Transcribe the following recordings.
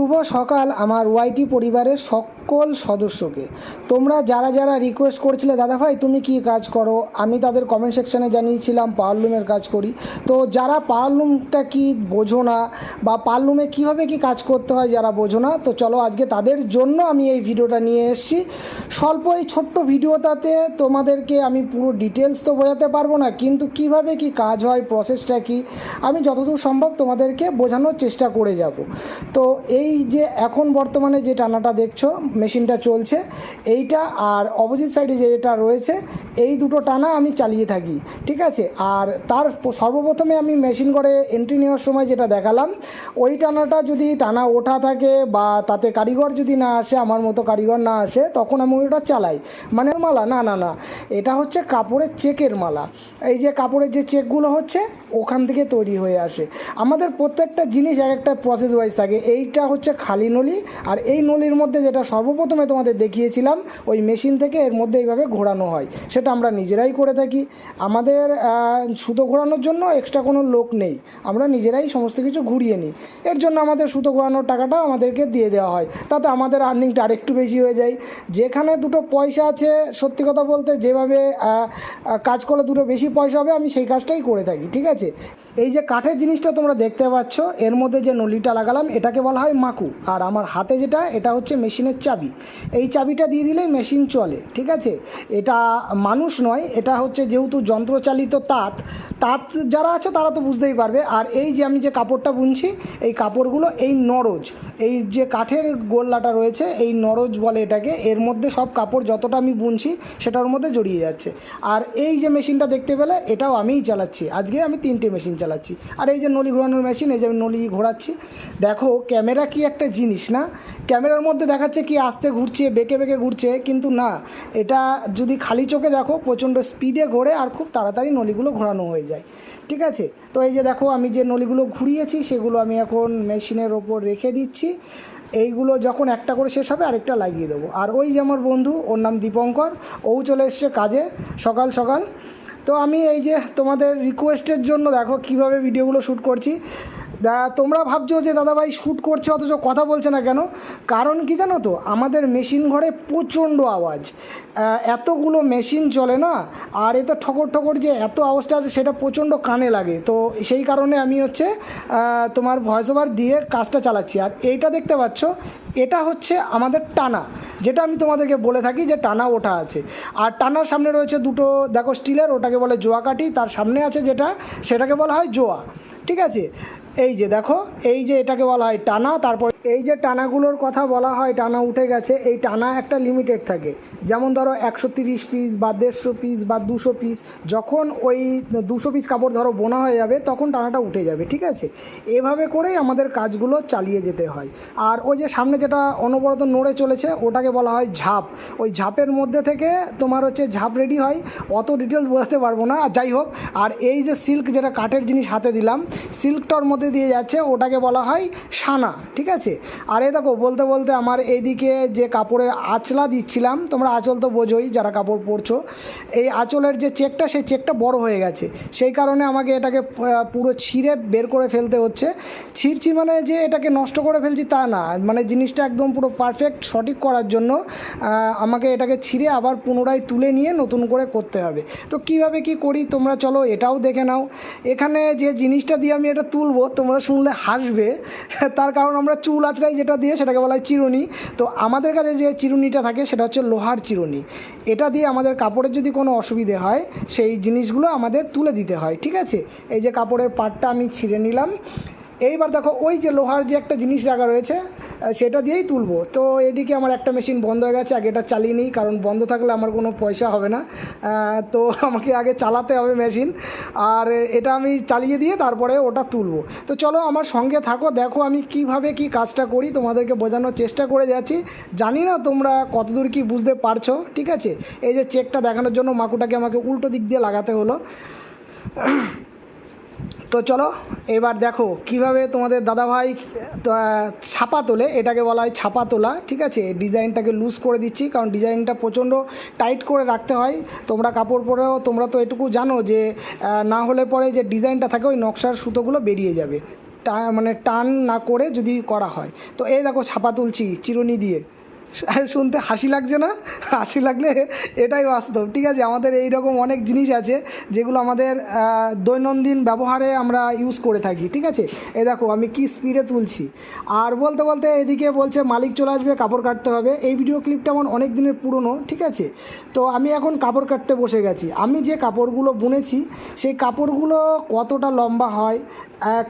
শুভ সকাল আমার ওয়াইটি পরিবারের সকল সদস্যকে। তোমরা যারা যারা রিকোয়েস্ট করছিলে দাদা ভাই তুমি কি কাজ করো, আমি তাদের কমেন্ট সেকশানে জানিয়েছিলাম পাওয়ারলুমের কাজ করি। তো যারা পাওয়ারলুমটা কি বোঝো না বা পাওয়ারলুমে কীভাবে কি কাজ করতে হয় যারা বোঝো না, তো চলো আজকে তাদের জন্য আমি এই ভিডিওটা নিয়ে এসেছি। স্বল্প এই ছোট্ট ভিডিওটাতে তোমাদেরকে আমি পুরো ডিটেলস তো বোঝাতে পারবো না, কিন্তু কিভাবে কি কাজ হয়, প্রসেসটা কি, আমি যতদূর সম্ভব তোমাদেরকে বোঝানোর চেষ্টা করে যাব। তো এই যে এখন বর্তমানে যে টানাটা দেখছো মেশিনটা চলছে এইটা, আর অপোজিট সাইডে যেটা রয়েছে এই দুটো টানা আমি চালিয়ে থাকি, ঠিক আছে। আর তার সর্বপ্রথমে আমি মেশিন করে এন্ট্রি নেওয়ার সময় যেটা দেখালাম, ওই টানাটা যদি টানা ওঠা থাকে বা তাতে কারিগর যদি না আসে, আমার মতো কারিগর না আসে, তখন আমি ওটা চালাই। মানে মালা না না না, এটা হচ্ছে কাপড়ের চেকের মালা। এই যে কাপড়ের যে চেকগুলো হচ্ছে ওখান থেকে তৈরি হয়ে আসে। আমাদের প্রত্যেকটা জিনিস এক একটা প্রসেস ওয়াইজ থাকে। এইটা হচ্ছে খালি নলি, আর এই নলির মধ্যে যেটা সর্বপ্রথমে তোমাদের দেখিয়েছিলাম ওই মেশিন থেকে এর মধ্যে এইভাবে ঘোরানো হয়, সেটা আমরা নিজেরাই করে থাকি। আমাদের সুতো ঘোরানোর জন্য এক্সট্রা কোনো লোক নেই, আমরা নিজেরাই সমস্ত কিছু ঘুরিয়ে নিই। এর জন্য আমাদের সুতো ঘোরানোর টাকাটা আমাদেরকে দিয়ে দেওয়া হয়, তাতে আমাদের আর্নিংটা আরেকটু বেশি হয়ে যায়। যেখানে দুটো পয়সা আছে, সত্যি কথা বলতে যেভাবে কাজ করলে দুটো বেশি পয়সা হবে আমি সেই কাজটাই করে থাকি, ঠিক আছে। এই যে কাঠের জিনিসটা তোমরা দেখতে পাচ্ছ, এর মধ্যে যে নলিটা লাগালাম এটাকে বলা হয় মাকু, আর আমার হাতে যেটা এটা হচ্ছে মেশিনের চাবি। এই চাবিটা দিয়ে দিলেই মেশিন চলে, ঠিক আছে। এটা মানুষ নয়, এটা হচ্ছে যেহেতু যন্ত্রচালিত তাঁত যারা আছে তারা তো বুঝতেই পারবে। আর এই যে আমি যে কাপড়টা বুনছি এই কাপড়গুলো এই নরজ, এই যে কাঠের গোল্লাটা রয়েছে এই নরজ বলে এটাকে, এর মধ্যে সব কাপড় যতটা আমি বুনছি সেটার মধ্যে জড়িয়ে যাচ্ছে। আর এই যে মেশিনটা দেখতে পেলে এটাও আমিই চালাচ্ছি, আজকে আমি 3টে মেশিন চালাচ্ছি। আর এই যে নলি ঘোরানোর মেশিন, এই যে আমি নলি ঘোরাচ্ছি। দেখো ক্যামেরা কি একটা জিনিস না, ক্যামেরার মধ্যে দেখাচ্ছে কি আস্তে ঘুরছে, বেঁকে বেঁকে ঘুরছে, কিন্তু না, এটা যদি খালি চোখে দেখো প্রচণ্ড স্পিডে ঘোরে আর খুব তাড়াতাড়ি নলিগুলো ঘোরানো হয়ে যায়, ঠিক আছে। তো এই যে দেখো আমি যে নলিগুলো ঘুরিয়েছি সেগুলো আমি এখন মেশিনের ওপর রেখে দিচ্ছি। এইগুলো যখন একটা করে শেষ হবে আরেকটা লাগিয়ে দেবো। আর ওই যে আমার বন্ধু, ওর নাম দীপঙ্কর, ও চলে এসছে কাজে সকাল সকাল। তো আমি এই যে তোমাদের রিকোয়েস্টের জন্য দেখো কিভাবে ভিডিওগুলো শ্যুট করছি। তোমরা ভাবছো যে দাদাভাই শ্যুট করছে অথচ কথা বলছে না কেন, কারণ কি জানো তো, আমাদের মেশিন ঘরে প্রচণ্ড আওয়াজ, এতগুলো মেশিন চলে না, আর এত ঠকর ঠকর যে এত আওয়াজটা আছে সেটা প্রচণ্ড কানে লাগে। তো সেই কারণে আমি হচ্ছে তোমার ভয়েস ওভার দিয়ে কাজটা চালাচ্ছি। আর এইটা দেখতে পাচ্ছ এটা হচ্ছে আমাদের টানা, যেটা আমি তোমাদেরকে বলে থাকি যে টানা ওঠা আছে। আর টানার সামনে রয়েছে দুটো দেখো স্টিলের, ওটাকে বলে জোয়া কাঠি, তার সামনে আছে যেটা সেটাকে বলা হয় জোয়া, ঠিক আছে। এই যে দেখো এই যে এটাকে বলা হয় টানা। তারপর এই যে টানাগুলোর কথা বলা হয় টানা উঠে গেছে, এই টানা একটা লিমিটেড থাকে। যেমন ধরো 130 পিস বা 150 পিস বা 200 পিস, যখন ওই 200 পিস কাপড় ধরো বোনা হয়ে যাবে তখন টানাটা উঠে যাবে, ঠিক আছে। এভাবে করেই আমাদের কাজগুলো চালিয়ে যেতে হয়। আর ওই যে সামনে যেটা অনবরত নড়ে চলেছে ওটাকে বলা হয় ঝাপ। ওই ঝাপের মধ্যে থেকে তোমার হচ্ছে ঝাপ রেডি হয়, অত ডিটেলস বোঝাতে পারবো না, যাই হোক। আর এই যে সিল্ক, যেটা কাঠের জিনিস হাতে দিলাম, সিল্কটার মধ্যে দিয়ে যাচ্ছে ওটাকে বলা হয় সানা, ঠিক আছে। আর এই দেখো বলতে বলতে আমার এইদিকে যে কাপড়ের আঁচলা দিচ্ছিলাম, তোমরা আঁচল তো বোঝোই যারা কাপড় পরছো, এই আঁচলের যে চেকটা সেই চেকটা বড় হয়ে গেছে, সেই কারণে আমাকে এটাকে পুরো ছিঁড়ে বের করে ফেলতে হচ্ছে। ছিঁড়ছি মানে যে এটাকে নষ্ট করে ফেলছি তা না, মানে জিনিসটা একদম পুরো পারফেক্ট সঠিক করার জন্য আমাকে এটাকে ছিঁড়ে আবার পুনরায় তুলে নিয়ে নতুন করে করতে হবে। তো কিভাবে কি করি তোমরা চলো এটাও দেখে নাও। এখানে যে জিনিসটা দিয়ে আমি এটা তুলবো তোমরা শুনলে হাসবে, তার কারণ আমরা চুল আঁচড়াই যেটা দিয়ে সেটাকে বলা হয় চিরুনি। তো আমাদের কাছে যে চিরুনিটা থাকে সেটা হচ্ছে লোহার চিরুনি, এটা দিয়ে আমাদের কাপড়ের যদি কোনো অসুবিধে হয় সেই জিনিসগুলো আমাদের তুলে দিতে হয়, ঠিক আছে। এই যে কাপড়ের পাটটা আমি ছিঁড়ে নিলাম। এইবার দেখো ওই যে লোহার যে একটা জিনিস রাখা রয়েছে সেটা দিয়েই তুলবো। তো এদিকে আমার একটা মেশিন বন্ধ হয়ে গেছে, আগে এটা চালিয়ে নিই, কারণ বন্ধ থাকলে আমার কোনো পয়সা হবে না। তো আমাকে আগে চালাতে হবে মেশিন, আর এটা আমি চালিয়ে দিয়ে তারপরে ওটা তুলবো। তো চলো আমার সঙ্গে থাকো, দেখো আমি কিভাবে কি কাজটা করি তোমাদেরকে বোঝানোর চেষ্টা করে যাচ্ছি। জানি না তোমরা কতদূর কি বুঝতে পারছো, ঠিক আছে। এই যে চেকটা দেখানোর জন্য মাকুটাকে আমাকে উল্টো দিক দিয়ে লাগাতে হলো। তো চলো এবার দেখো কিভাবে তোমাদের দাদাভাই ছাপা তোলে, এটাকে বলা হয় ছাপা তোলা, ঠিক আছে। ডিজাইনটাকে লুজ করে দিচ্ছি, কারণ ডিজাইনটা প্রচণ্ড টাইট করে রাখতে হয়। তোমরা কাপড় পরেও তোমরা তো এটুকু জানো যে না হলে পরে যে ডিজাইনটা থাকে ওই নকশার সুতোগুলো বেরিয়ে যাবে। মানে টান না করে যদি করা হয়। তো এই দেখো ছাপা তুলছি চিরুনি দিয়ে, শুনতে হাসি লাগছে না? হাসি লাগলে এটাই বাস্তব, ঠিক আছে। আমাদের এই রকম অনেক জিনিস আছে যেগুলো আমাদের দৈনন্দিন ব্যবহারে আমরা ইউজ করে থাকি, ঠিক আছে। এই দেখো আমি কি স্পিডে তুলছি। আর বলতে বলতে এদিকে বলছে মালিক চলে আসবে, কাপড় কাটতে হবে। এই ভিডিও ক্লিপটা আমার অনেক দিনের পুরনো, ঠিক আছে। তো আমি এখন কাপড় কাটতে বসে গেছি। আমি যে কাপড়গুলো বুনেছি সেই কাপড়গুলো কতটা লম্বা হয়,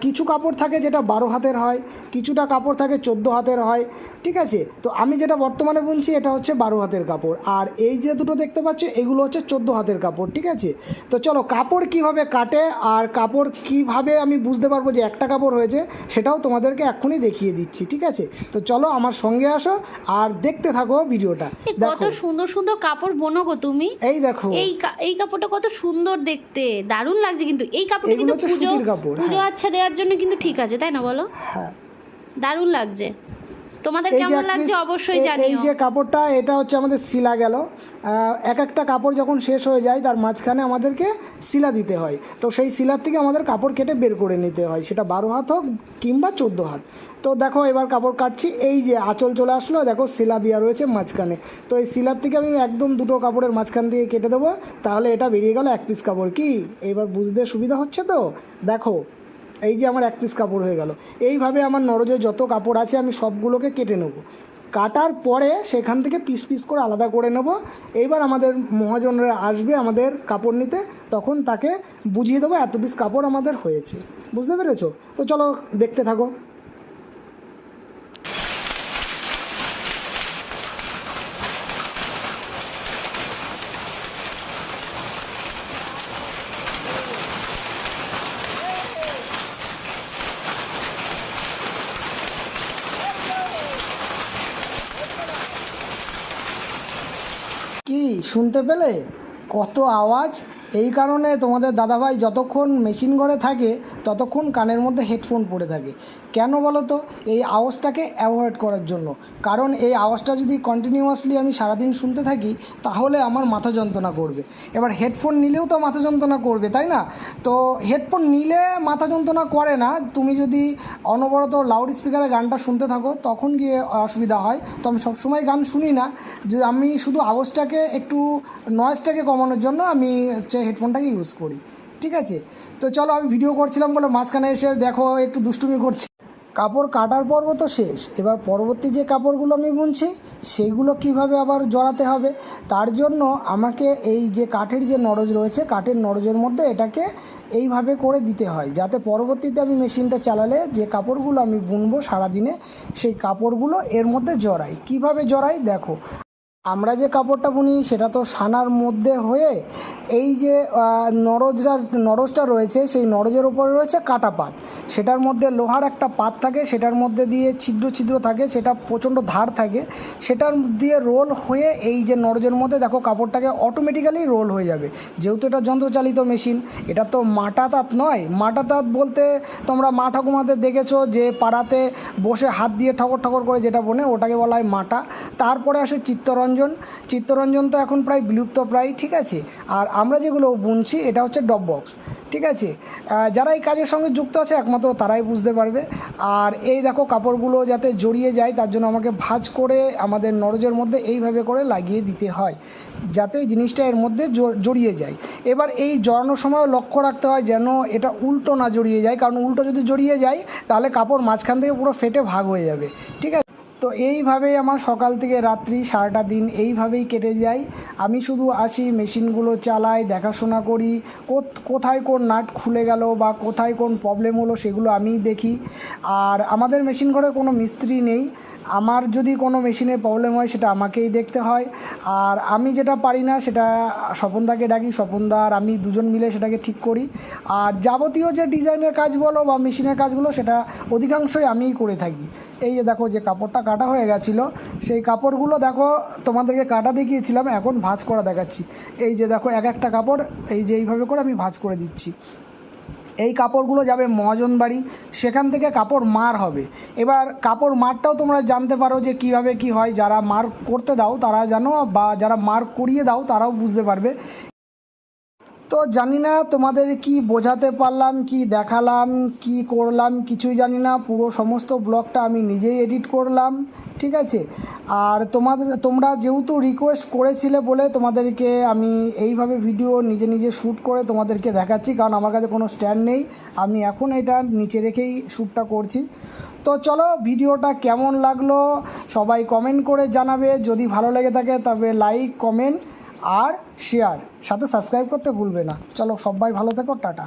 কিছু কাপড় থাকে যেটা 12 হাতের হয়, কিছুটা কাপড় থাকে 14 হাতের হয়, ঠিক আছে। তো আমি যেটা বর্তমানে বুনছি এটা হচ্ছে 12 হাতের কাপড়, আর এই যে দুটো দেখতে পাচ্ছ এগুলো হচ্ছে 14 হাতের কাপড়, ঠিক আছে। তো চলো কাপড় কিভাবে কাটে আর কাপড় কিভাবে আমি বুঝতে পারবো যে একটা কাপড় হয়েছে সেটাও তোমাদেরকে এক্ষুনি দেখিয়ে দিচ্ছি, ঠিক আছে। তো চলো আমার সঙ্গে আসো আর দেখতে থাকো ভিডিওটা। কত সুন্দর সুন্দর কাপড় বোনো গো তুমি। এই দেখো এই কাপড়টা কত সুন্দর দেখতে, দারুণ লাগছে। কিন্তু এই কাপড়টা কিন্তু পুজো আচ্ছা দেওয়ার জন্য কিন্তু ঠিক আছে, তাই না বলো? হ্যাঁ, দারুণ লাগছে। তোমাদের কেমন লাগছে অবশ্যই জানিও। এই যে কাপড়টা এটা হচ্ছে আমাদের সিলা গেল। এক একটা কাপড় যখন শেষ হয়ে যায় তার মাঝখানে আমাদেরকে সিলা দিতে হয়। তো সেই সিলার থেকে আমাদের কাপড় কেটে বের করে নিতে হয়, সেটা 12 হাত হোক কিংবা 14 হাত। তো দেখো এবার কাপড় কাটছি, এই যে আঁচল চলে আসলো, দেখো সিলা দেওয়া রয়েছে মাঝখানে। তো এই সিলার থেকে আমি একদম দুটো কাপড়ের মাঝখান দিয়ে কেটে দেবো, তাহলে এটা বেরিয়ে গেল এক পিস কাপড়। কি এবার বুঝতে সুবিধা হচ্ছে? তো দেখো এই যে আমার এক পিস কাপড় হয়ে গেল। এইভাবে আমার নরজে যত কাপড় আছে আমি সবগুলোকে কেটে নেব, কাটার পরে সেখান থেকে পিস পিস করে আলাদা করে নেব। এইবার আমাদের মহাজনরা আসবে আমাদের কাপড় নিতে, তখন তাকে বুঝিয়ে দেবো এত পিস কাপড় আমাদের হয়েছে। বুঝতে পেরেছো? তো চলো দেখতে থাকো। কি শুনতে পেলে কত আওয়াজ? এই কারণে তোমাদের দাদাভাই যতক্ষণ মেশিন ঘরে থাকে ততক্ষণ কানের মধ্যে হেডফোন পরে থাকে। কেন বলো তো? এই আওয়াজটাকে অ্যাভয়েড করার জন্য। কারণ এই আওয়াজটা যদি কন্টিনিউয়াসলি আমি সারাদিন শুনতে থাকি তাহলে আমার মাথা যন্ত্রণা করবে। এবার হেডফোন নিলেও তো মাথা যন্ত্রণা করবে, তাই না? তো হেডফোন নিলে মাথা যন্ত্রণা করে না, তুমি যদি অনবরত লাউড স্পিকারে গানটা শুনতে থাকো তখন গিয়ে অসুবিধা হয়। তো আমি সবসময় গান শুনি না, যে আমি শুধু আওয়াজটাকে একটু নয়েজটাকে কমানোর জন্য আমি হচ্ছে হেডফোনটাকে ইউজ করি, ঠিক আছে। তো চলো আমি ভিডিও করছিলাম বলে মাঝখানে এসে দেখো একটু দুষ্টুমি করছি। কাপড় কাটার পর্ব তো শেষ, এবার পরবর্তী যে কাপড়গুলো আমি বুনছি সেইগুলো কিভাবে আবার জড়াতে হবে, তার জন্য আমাকে এই যে কাঠের যে নরজ রয়েছে কাঠের নরজের মধ্যে এটাকে এইভাবে করে দিতে হয়, যাতে পরবর্তীতে আমি মেশিনটা চালালে যে কাপড়গুলো আমি বুনবো সারাদিনে সেই কাপড়গুলো এর মধ্যে জড়াই। কিভাবে জড়াই দেখো। আমরা যে কাপড়টা বুনি সেটা তো সানার মধ্যে হয়ে এই যে নরজটা রয়েছে সেই নরজের উপরে রয়েছে কাটা পাত, সেটার মধ্যে লোহার একটা পাত থাকে, সেটার মধ্যে দিয়ে ছিদ্র ছিদ্র থাকে, সেটা প্রচণ্ড ধার থাকে, সেটার দিয়ে রোল হয়ে এই যে নরজের মধ্যে দেখো কাপড়টাকে অটোমেটিক্যালি রোল হয়ে যাবে। যেহেতু এটা যন্ত্রচালিত মেশিন, এটা তো মাটা তাঁত নয়। মাটা তাঁত বলতে তোমরা মা ঠাকুমাদের দেখেছো যে পাড়াতে বসে হাত দিয়ে ঠকর ঠকর করে যেটা বোনে ওটাকে বলা হয় মাটা। তারপরে আসে চিত্তরঞ্জন তো এখন প্রায় বিলুপ্ত প্রায়, ঠিক আছে। আর আমরা যেগুলো বুনছি এটা হচ্ছে ডব বক্স, ঠিক আছে। যারা এই কাজের সঙ্গে যুক্ত আছে একমাত্র তারাই বুঝতে পারবে। আর এই দেখো কাপড়গুলো যাতে জড়িয়ে যায় তার জন্য আমাকে ভাঁজ করে আমাদের নরজের মধ্যে এইভাবে করে লাগিয়ে দিতে হয় যাতে জিনিসটা এর মধ্যে জড়িয়ে যায়। এবার এই জড়ানোর সময় লক্ষ্য রাখতে হয় যেন এটা উল্টো না জড়িয়ে যায়, কারণ উল্টো যদি জড়িয়ে যায় তাহলে কাপড় মাঝখান থেকে পুরো ফেটে ভাগ হয়ে যাবে, ঠিক আছে। তো এইভাবেই আমার সকাল থেকে রাত্রি সারাটা দিন এইভাবেই কেটে যায়। আমি শুধু আসি, মেশিনগুলো চালাই, দেখাশোনা করি, কোথায় কোন নাট খুলে গেল বা কোথায় কোন প্রবলেম হলো সেগুলো আমিই দেখি। আর আমাদের মেশিন ঘরে কোনো মিস্ত্রি নেই, আমার যদি কোনো মেশিনে প্রবলেম হয় সেটা আমাকেই দেখতে হয়। আর আমি যেটা পারি না সেটা স্বপনদাকে ডাকি, স্বপনদা আর আমি দুজন মিলে সেটাকে ঠিক করি। আর যাবতীয় যে ডিজাইনের কাজ বলো বা মেশিনের কাজগুলো সেটা অধিকাংশই আমিই করে থাকি। এই যে দেখো যে কাপড়টা কাটা হয়ে গেছিলো সেই কাপড়গুলো দেখো তোমাদেরকে কাটা দেখিয়েছিলাম, এখন ভাঁজ করা দেখাচ্ছি। এই যে দেখো এক একটা কাপড় এই যে এইভাবে করে আমি ভাঁজ করে দিচ্ছি। এই কাপড়গুলো যাবে মহাজন বাড়ি, সেখান থেকে কাপড় মার হবে। এবার কাপড় মারটাও তোমরা জানতে পারো যে কিভাবে কি হয়, যারা মার করতে দাও তারা জানো, বা যারা মার করিয়ে দাও তারাও বুঝতে পারবে। তো জানি না তোমাদের কি বোঝাতে পারলাম, কি দেখালাম, কি করলাম কিছুই জানি না। পুরো সমস্ত ব্লগটা আমি নিজেই এডিট করলাম, ঠিক আছে। আর তোমরা যেহেতু রিকোয়েস্ট করেছিলে বলে তোমাদেরকে আমি এইভাবে ভিডিও নিজে নিজে শ্যুট করে তোমাদেরকে দেখাচ্ছি, কারণ আমার কাছে কোনো স্ট্যান্ড নেই। আমি এখন এটা নিচে রেখেই শ্যুটটা করছি। তো চলো, ভিডিওটা কেমন লাগলো সবাই কমেন্ট করে জানাবে। যদি ভালো লেগে থাকে তবে লাইক, কমেন্ট আর শেয়ার, সাথে সাবস্ক্রাইব করতে ভুলবে না। চলো, সবাই ভালো থেকো, টাটা।